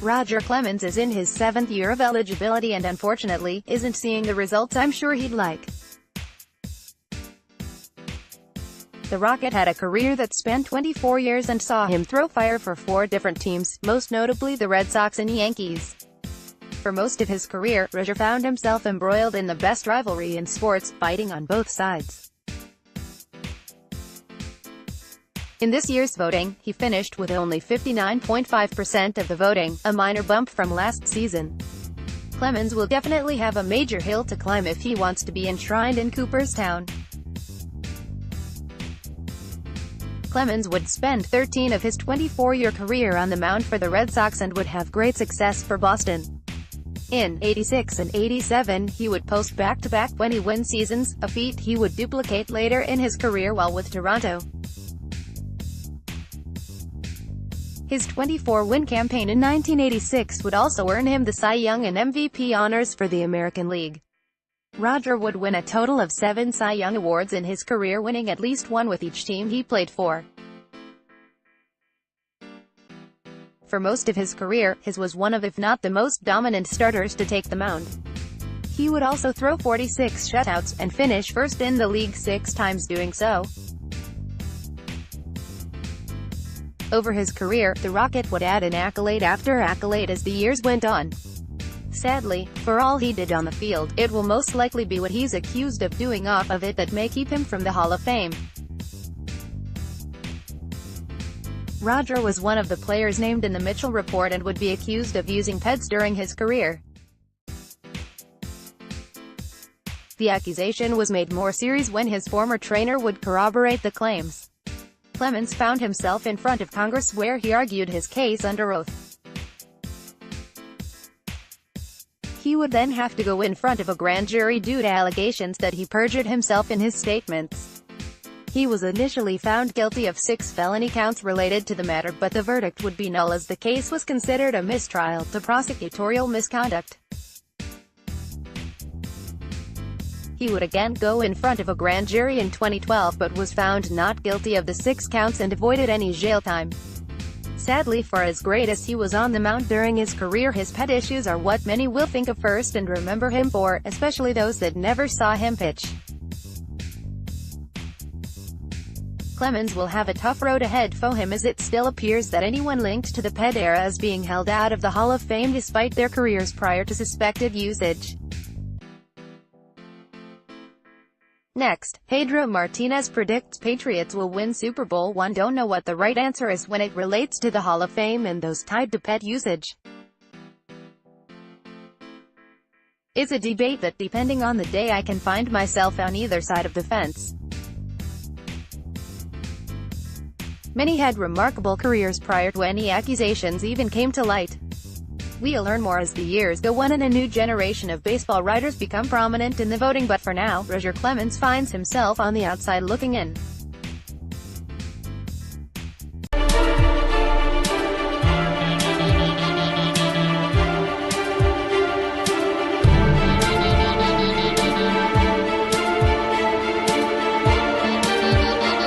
Roger Clemens is in his 7th year of eligibility and unfortunately, isn't seeing the results I'm sure he'd like. The Rocket had a career that spanned 24 years and saw him throw fire for 4 different teams, most notably the Red Sox and Yankees. For most of his career, Roger found himself embroiled in the best rivalry in sports, fighting on both sides. In this year's voting, he finished with only 59.5% of the voting, a minor bump from last season. Clemens will definitely have a major hill to climb if he wants to be enshrined in Cooperstown. Clemens would spend 13 of his 24-year career on the mound for the Red Sox and would have great success for Boston. In '86 and '87, he would post back-to-back 20-win seasons, a feat he would duplicate later in his career while with Toronto. His 24-win campaign in 1986 would also earn him the Cy Young and MVP honors for the American League. Roger would win a total of 7 Cy Young awards in his career, winning at least one with each team he played for. For most of his career, his was one of if not the most dominant starters to take the mound. He would also throw 46 shutouts, and finish first in the league 6 times doing so. Over his career, the Rocket would add an accolade after accolade as the years went on. Sadly, for all he did on the field, it will most likely be what he's accused of doing off of it that may keep him from the Hall of Fame. Roger was one of the players named in the Mitchell Report and would be accused of using peds during his career. The accusation was made more serious when his former trainer would corroborate the claims. Clemens found himself in front of Congress where he argued his case under oath. He would then have to go in front of a grand jury due to allegations that he perjured himself in his statements. He was initially found guilty of 6 felony counts related to the matter, but the verdict would be null as the case was considered a mistrial to prosecutorial misconduct. He would again go in front of a grand jury in 2012 but was found not guilty of the 6 counts and avoided any jail time. Sadly, for as great as he was on the mound during his career, his pet issues are what many will think of first and remember him for, especially those that never saw him pitch. Clemens will have a tough road ahead for him as it still appears that anyone linked to the ped era is being held out of the Hall of Fame despite their careers prior to suspected usage. Next, Pedro Martinez predicts Patriots will win Super Bowl I. Don't know what the right answer is when it relates to the Hall of Fame and those tied to ped usage. It's a debate that, depending on the day, I can find myself on either side of the fence. Many had remarkable careers prior to any accusations even came to light. We'll learn more as the years go on and a new generation of baseball writers become prominent in the voting, but for now, Roger Clemens finds himself on the outside looking in.